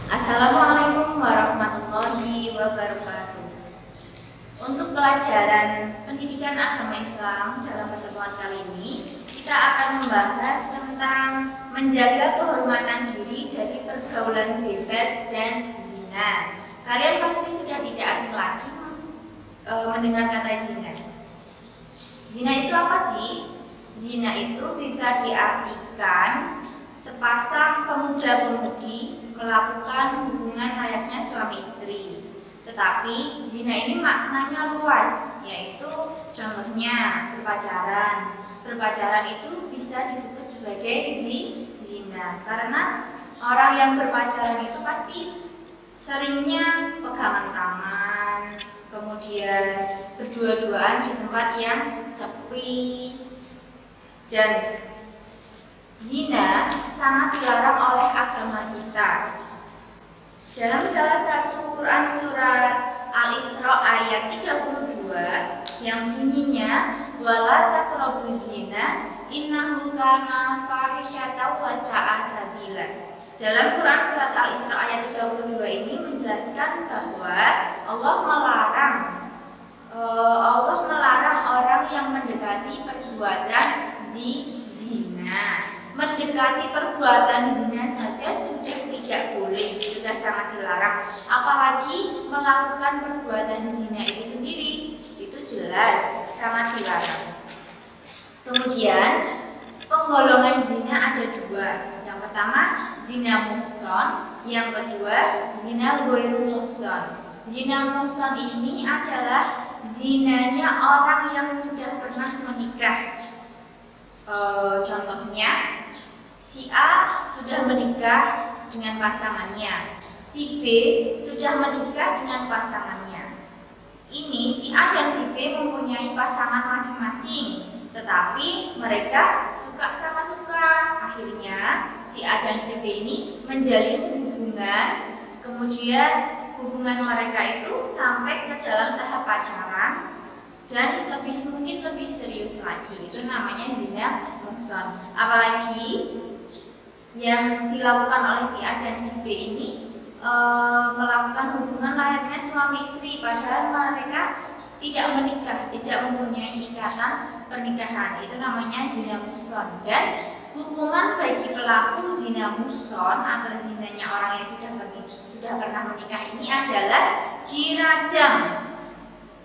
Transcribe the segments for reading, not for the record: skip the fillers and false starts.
Assalamualaikum warahmatullahi wabarakatuh. Untuk pelajaran pendidikan agama Islam dalam pertemuan kali ini, kita akan membahas tentang menjaga kehormatan diri dari pergaulan bebas dan zina. Kalian pasti sudah tidak asing lagi mendengar kata zina. Zina itu apa sih? Zina itu bisa diartikan sepasang pemuda-pemudi melakukan hubungan layaknya suami istri. Tetapi zina ini maknanya luas, yaitu contohnya berpacaran. Berpacaran itu bisa disebut sebagai zina karena orang yang berpacaran itu pasti seringnya pegangan tangan, kemudian berdua-duaan di tempat yang sepi. Dan zina sangat dilarang oleh agama kita. Dalam salah satu Quran surat Al-Isra ayat 32 yang bunyinya wala taqrabuz zina innahu kana fahisyatan wa sa'a sabila. Dalam Quran surat Al-Isra ayat 32 ini menjelaskan bahwa Allah melarang orang yang mendekati perbuatan zina. Mendekati perbuatan zina saja sudah tidak boleh, sudah sangat dilarang. Apalagi melakukan perbuatan zina itu sendiri, itu jelas sangat dilarang. Kemudian penggolongan zina ada dua. Yang pertama zina muhson, yang kedua zina ghairu muhson. Zina muhson ini adalah zinanya orang yang sudah pernah menikah. Contohnya, si A sudah menikah dengan pasangannya, si B sudah menikah dengan pasangannya. Ini si A dan si B mempunyai pasangan masing-masing, tetapi mereka suka sama suka. Akhirnya si A dan si B ini menjalin hubungan, kemudian hubungan mereka itu sampai ke dalam tahap pacaran dan mungkin lebih serius lagi. Itu namanya zina muhson. Apalagi yang dilakukan oleh si A dan si B ini melakukan hubungan layaknya suami istri, padahal mereka tidak menikah, tidak mempunyai ikatan pernikahan. Itu namanya zina muhson. Dan hukuman bagi pelaku zina muhson atau zinanya orang yang sudah pernah menikah ini adalah dirajam.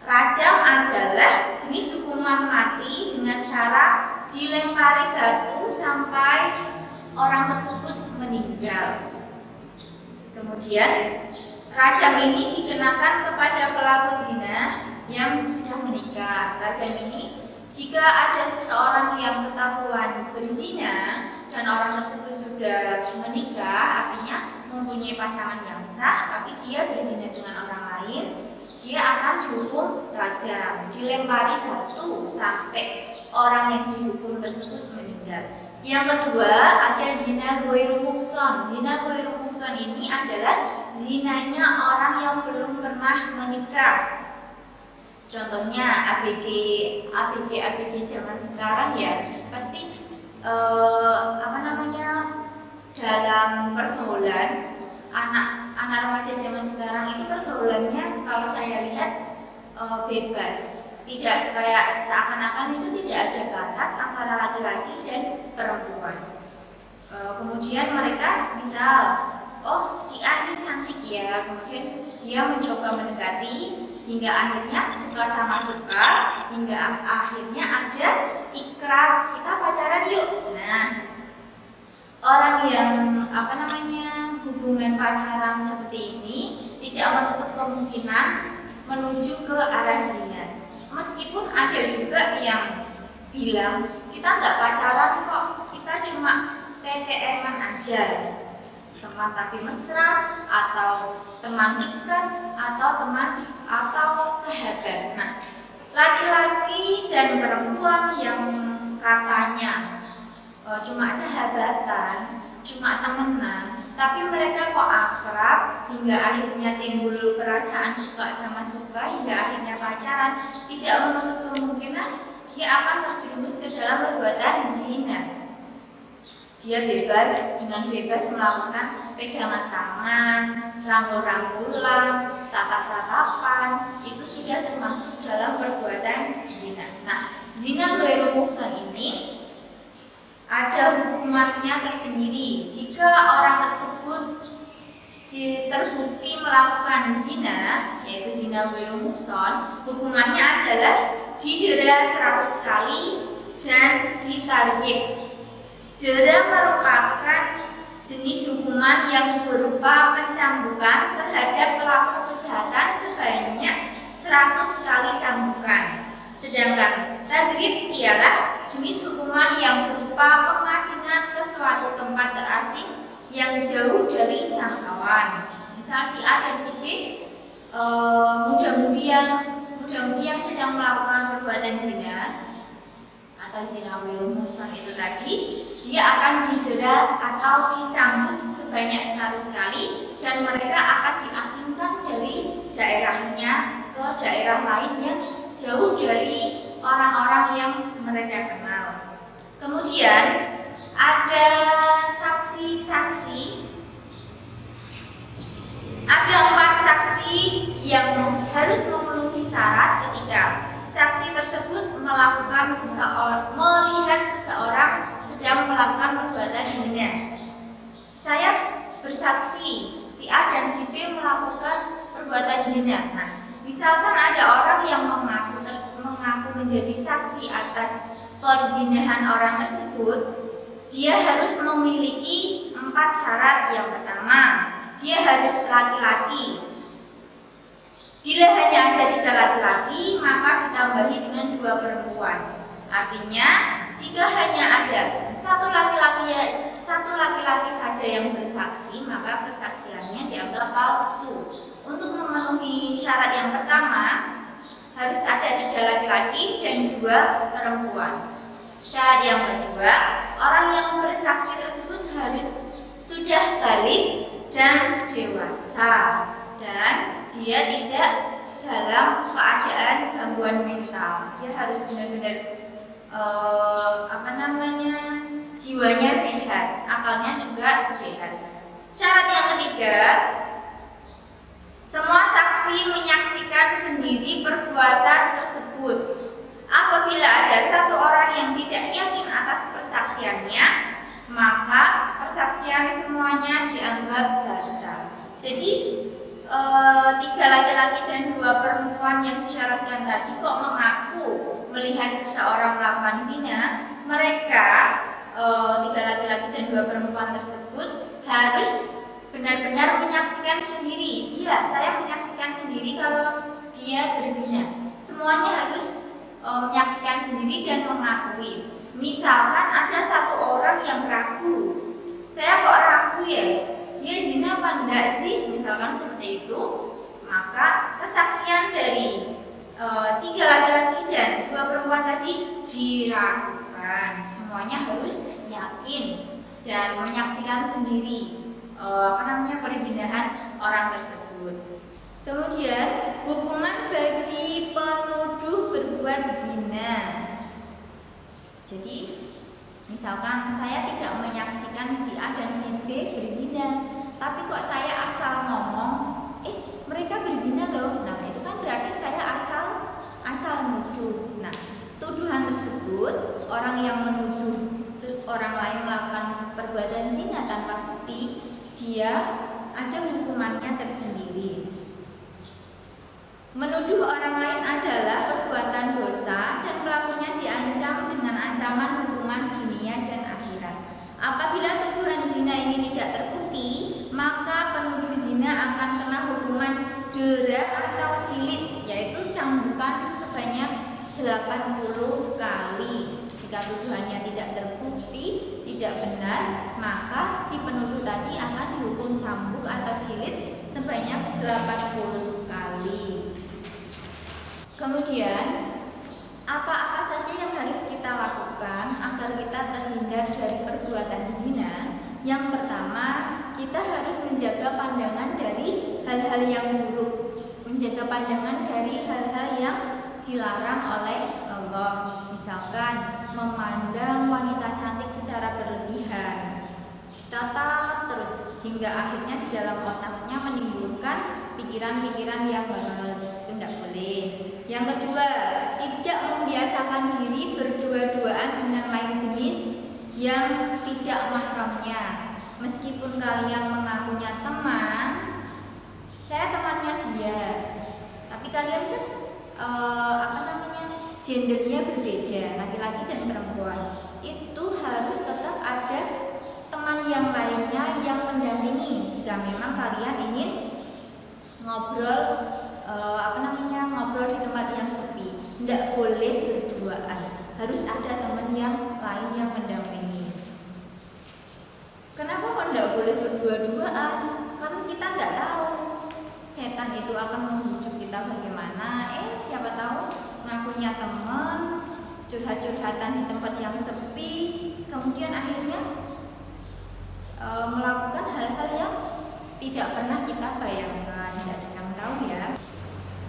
Rajam adalah jenis hukuman mati dengan cara dilempari batu sampai orang tersebut meninggal. Kemudian rajam ini dikenakan kepada pelaku zina yang sudah menikah. Rajam ini jika ada seseorang yang ketahuan berzina dan orang tersebut sudah menikah, artinya mempunyai pasangan yang sah, tapi dia berzina dengan orang lain, dia akan dihukum rajam, dilempari batu sampai orang yang dihukum tersebut meninggal. Yang kedua ada zina ghairu muhson. Zina ghairu muhson ini adalah zinanya orang yang belum pernah menikah. Contohnya ABG zaman sekarang ya pasti dalam pergaulan anak remaja zaman sekarang itu pergaulannya kalau saya lihat bebas, tidak kayak seakan-akan itu tidak ada batas antara laki-laki dan perempuan. Kemudian mereka misal, oh si A ini cantik ya, kemudian dia mencoba mendekati hingga akhirnya suka sama suka, hingga akhirnya ada ikrar kita pacaran yuk. Nah, orang yang hubungan pacaran seperti ini tidak menutup kemungkinan menuju ke arah zina. Meskipun ada juga yang bilang kita nggak pacaran kok, kita cuma TTM-an aja, teman tapi mesra, atau teman dekat, atau sahabat. Nah, laki-laki dan perempuan yang katanya cuma sahabatan, cuma temenan, tapi mereka kok akrab hingga akhirnya timbul perasaan suka sama suka, hingga akhirnya pacaran, tidak menutup kemungkinan dia akan terjerumus ke dalam perbuatan zina. Dia dengan bebas melakukan pegangan tangan, rangkul-rangkulan, tatap-tatapan, itu sudah termasuk dalam perbuatan zina. Nah, zina ghairu muhsan ini ada hukumannya tersendiri. Jika orang tersebut terbukti melakukan zina, yaitu zina ghairu muhsan, hukumannya adalah didera 100 kali dan ditargib. Dera merupakan jenis hukuman yang berupa pencambukan terhadap pelaku kejahatan sebanyak 100 kali cambukan. Sedangkan tagrib ialah jenis hukuman yang berupa pengasingan ke suatu tempat terasing yang jauh dari jangkauan. Misal si A dan si B muda-mudi yang sedang melakukan perbuatan zina atau zina ghairu muhsan itu tadi, dia akan didera atau dicambuk sebanyak 100 kali dan mereka akan diasingkan dari daerahnya ke daerah lain yang jauh dari orang-orang yang mereka kenal. Kemudian ada saksi-saksi, ada 4 saksi yang harus memenuhi syarat ketika saksi tersebut melihat seseorang sedang melakukan perbuatan zina. Saya bersaksi si A dan si B melakukan perbuatan zina. Nah, misalkan ada orang yang mengaku menjadi saksi atas perzinahan orang tersebut, dia harus memiliki 4 syarat. Yang pertama, dia harus laki-laki. Bila hanya ada 3 laki-laki, maka ditambahi dengan 2 perempuan. Artinya, jika hanya ada satu laki-laki saja yang bersaksi, maka kesaksiannya dianggap palsu. Untuk memenuhi syarat yang pertama, harus ada 3 laki-laki dan 2 perempuan. Syarat yang kedua, orang yang bersaksi tersebut harus sudah balik dan dewasa, dan dia tidak dalam keadaan gangguan mental. Dia harus benar-benar jiwanya sehat, akalnya juga sehat. Syarat yang ketiga, semua saksi menyaksikan sendiri perbuatan tersebut. Apabila ada satu orang yang tidak yakin atas persaksiannya, maka persaksian semuanya dianggap batal. Jadi 3 laki-laki dan 2 perempuan yang disyaratkan tadi kok mengaku melihat seseorang melakukan zina, mereka 3 laki-laki dan 2 perempuan tersebut harus benar-benar menyaksikan sendiri. Iya, saya menyaksikan sendiri kalau dia berzina. Semuanya harus menyaksikan sendiri dan mengakui. Misalkan ada satu orang yang ragu, saya kok ragu ya, dia zina apa enggak sih, misalkan seperti itu, maka kesaksian dari 3 laki-laki dan 2 perempuan tadi diragukan. Semuanya harus yakin dan menyaksikan sendiri perzinahan orang tersebut. Kemudian hukuman bagi penuduh berbuat zina. Jadi misalkan saya tidak menyaksikan si A dan si B berzina, tapi kok saya asal ngomong, mereka berzina loh. Nah, itu kan berarti saya asal nuduh. Nah, tuduhan tersebut, orang yang menuduh orang lain melakukan perbuatan zina tanpa bukti, dia ada hukumannya tersendiri. Menuduh orang lain adalah perbuatan dosa dan pelakunya diancam dengan ancaman hukuman dunia dan akhirat. Apabila tuduhan zina ini tidak terbukti, maka penuduh zina akan kena hukuman dera atau jilid, yaitu cambukan sebanyak 80 kali. Jika tuduhannya tidak terbukti, tidak benar, maka si penuduh tadi akan dihukum cambuk atau jilid sebanyak 80 kali. Kemudian, apa-apa saja yang harus kita lakukan agar kita terhindar dari perbuatan zina? Yang pertama, kita harus menjaga pandangan dari hal-hal yang buruk, menjaga pandangan dari hal-hal yang dilarang oleh Allah. Misalkan memandang wanita cantik secara berlebihan, ditata terus hingga akhirnya di dalam otaknya menimbulkan pikiran-pikiran yang males, itu tidak boleh. Yang kedua, tidak membiasakan diri berdua-duaan dengan lain jenis yang tidak mahramnya. Meskipun kalian mengakunya teman, saya temannya dia, tapi kalian kan gendernya berbeda, laki-laki dan perempuan, itu harus tetap ada teman yang lainnya yang mendampingi jika memang kalian ingin ngobrol ngobrol di tempat yang sepi. Tidak boleh berduaan, harus ada teman yang lain yang mendampingi. Kenapa kok tidak boleh berdua-duaan? Karena kita tidak tahu setan itu akan membujuk kita bagaimana. Siapa tahu ngakunya teman, curhat-curhatan di tempat yang sepi, kemudian akhirnya melakukan hal-hal yang tidak pernah kita bayangkan. Tidak ada yang tahu ya.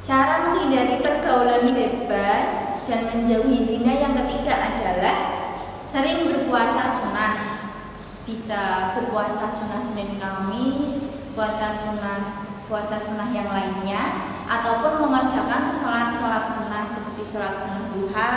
Cara menghindari pergaulan bebas dan menjauhi zina yang ketiga adalah sering berpuasa sunnah. Bisa berpuasa sunnah Senin Kamis, puasa sunnah yang lainnya, ataupun mengerjakan sholat sunnah seperti sholat sunnah duha,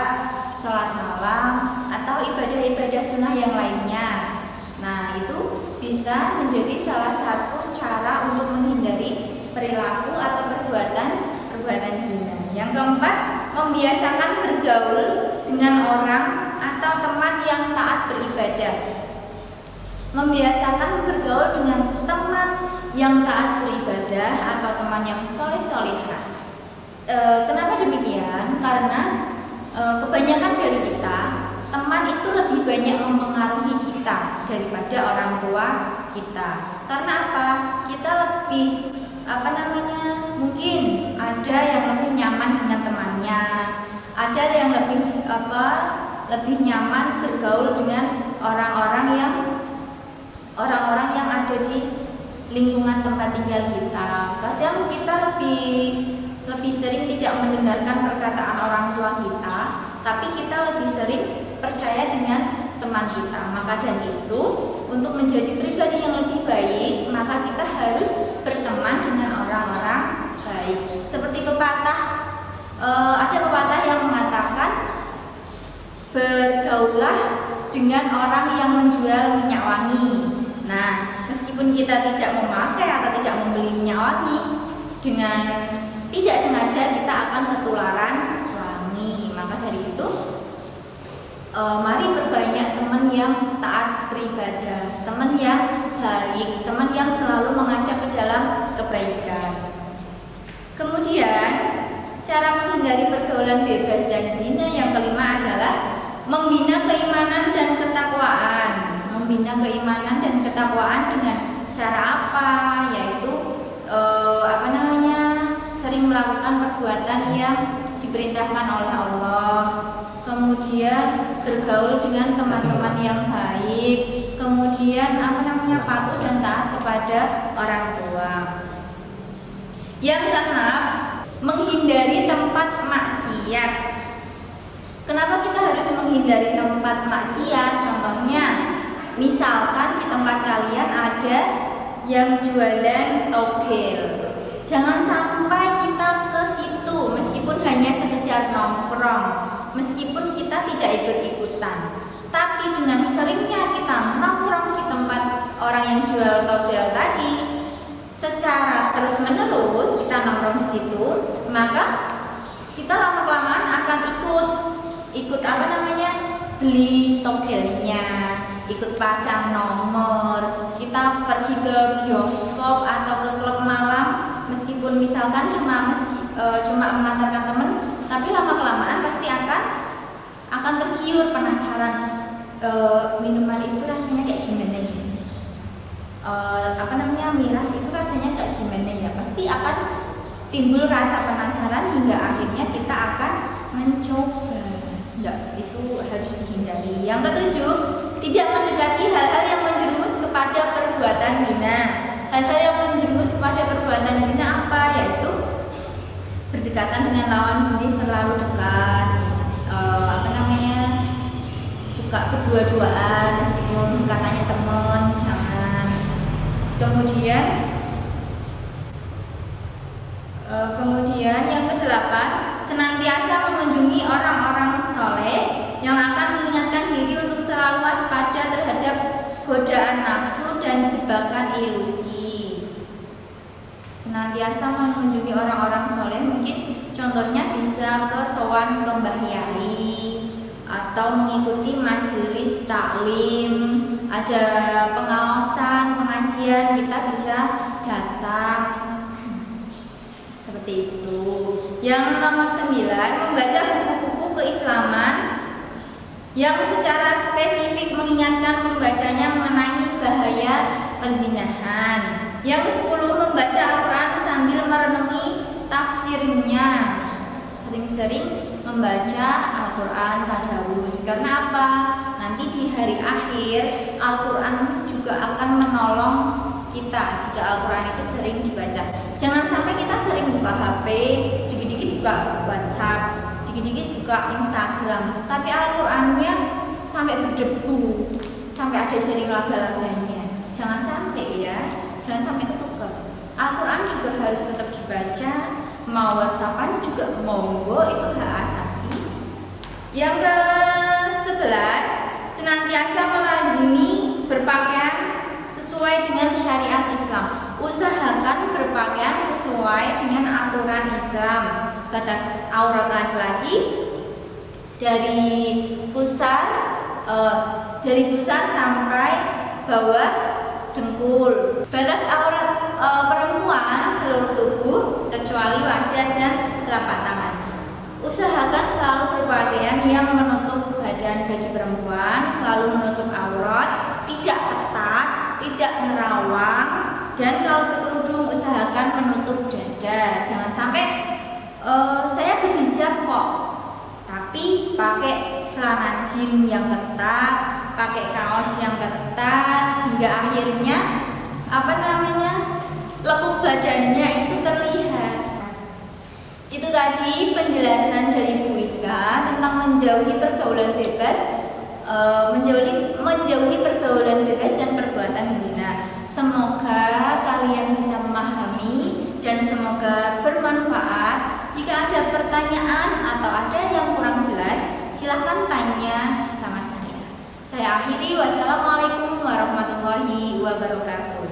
sholat malam, atau ibadah-ibadah sunnah yang lainnya. Nah, itu bisa menjadi salah satu cara untuk menghindari perilaku atau perbuatan zina. Yang keempat, membiasakan bergaul dengan orang atau teman yang taat beribadah. Membiasakan bergaul dengan teman yang taat beribadah atau teman yang soleh-solehah. Kenapa demikian? Karena kebanyakan dari kita, teman itu lebih banyak mempengaruhi kita daripada orang tua kita. Karena apa? Kita lebih mungkin ada yang lebih nyaman dengan temannya, ada yang lebih nyaman bergaul dengan orang-orang yang ada di lingkungan tempat tinggal kita. Kadang kita lebih sering tidak mendengarkan perkataan orang tua kita, tapi kita lebih sering percaya dengan teman kita. Maka dari itu, untuk menjadi pribadi yang lebih baik, maka kita harus berteman dengan orang-orang baik. Seperti ada pepatah yang mengatakan, bergaulah dengan orang yang menjual minyak wangi. Nah, meskipun kita tidak memakai atau tidak membeli minyak wangi, dengan tidak sengaja kita akan ketularan wangi. Maka dari itu, mari berbanyak teman yang taat beribadah, teman yang baik, teman yang selalu mengajak ke dalam kebaikan. Kemudian, cara menghindari pergaulan bebas dan zina yang kelima adalah membina keimanan dan ketakwaan. Membina keimanan dan ketakwaan dengan cara apa? Yaitu sering melakukan perbuatan yang diperintahkan oleh Allah. Kemudian bergaul dengan teman-teman yang baik. Kemudian patuh dan taat kepada orang tua. Yang keenam, menghindari tempat maksiat. Kenapa kita harus menghindari tempat maksiat? Contohnya, misalkan di tempat kalian ada yang jualan togel, jangan sampai kita ke situ meskipun hanya sekedar nongkrong, meskipun kita tidak ikut-ikutan, tapi dengan seringnya kita nongkrong di tempat orang yang jual togel tadi, secara terus-menerus kita nongkrong di situ, maka kita lama-kelamaan akan ikut beli togelnya, ikut pasang nomor, kita pergi ke bioskop atau ke klub malam, meskipun misalkan cuma mengantarkan teman, tapi lama-kelamaan pasti akan tergiur, penasaran, minuman itu rasanya kayak gimana ya, miras itu rasanya kayak gimana ya, pasti akan timbul rasa penasaran hingga akhirnya kita akan mencoba. Itu harus dihindari. Yang ketujuh, tidak mendekati hal-hal yang menjerumus kepada perbuatan zina. Hal-hal yang menjerumus kepada perbuatan zina apa? Yaitu berdekatan dengan lawan jenis terlalu dekat, suka berdua-duaan meskipun katanya teman, jangan. Kemudian kedelapan, senantiasa mengunjungi orang-orang soleh yang akan mengingatkan diri untuk selalu waspada terhadap godaan nafsu dan jebakan ilusi. Senantiasa mengunjungi orang-orang soleh, mungkin contohnya bisa ke sowan ke Mbah Yai atau mengikuti majelis taklim, ada pengawasan, pengajian, kita bisa datang. Seperti itu. Yang nomor 9, membaca buku-buku keislaman yang secara spesifik mengingatkan membacanya mengenai bahaya perzinahan. Yang ke-10, membaca Al-Quran sambil merenungi tafsirnya. Sering-sering membaca Al-Quran tadarus. Karena apa? Nanti di hari akhir Al-Quran juga akan menolong kita jika Al-Quran itu sering dibaca. Jangan sampai kita sering buka HP, dikit-dikit buka WhatsApp, dikit-dikit buka Instagram, tapi Al-Qurannya sampai berdebu, sampai ada jaring laba-labanya. Jangan sampai ya, jangan sampai ketukar. Al-Quran juga harus tetap dibaca, mau WhatsAppan juga monggo, itu hak asasi. Yang ke-11, senantiasa melazimi berpakaian sesuai dengan syariat Islam. Usahakan berpakaian sesuai dengan aturan Islam. Batas aurat laki-laki dari pusar sampai bawah dengkul. Batas aurat perempuan seluruh tubuh kecuali wajah dan telapak tangan. Usahakan selalu berpakaian yang menutup badan bagi perempuan, selalu menutup aurat, tidak ketat, tidak nerawang, dan kalau berkerudung usahakan menutup dada. Jangan sampai saya berhijab kok, tapi pakai celana jeans yang ketat, pakai kaos yang ketat, hingga akhirnya lekuk badannya itu terlihat. Itu tadi penjelasan dari Bu Ika tentang menjauhi pergaulan bebas, menjauhi pergaulan bebas dan perbuatan zina. Semoga kalian bisa memahami dan semoga bermanfaat. Jika ada pertanyaan atau ada yang kurang jelas, silahkan tanya sama saya. Saya akhiri, wassalamualaikum warahmatullahi wabarakatuh.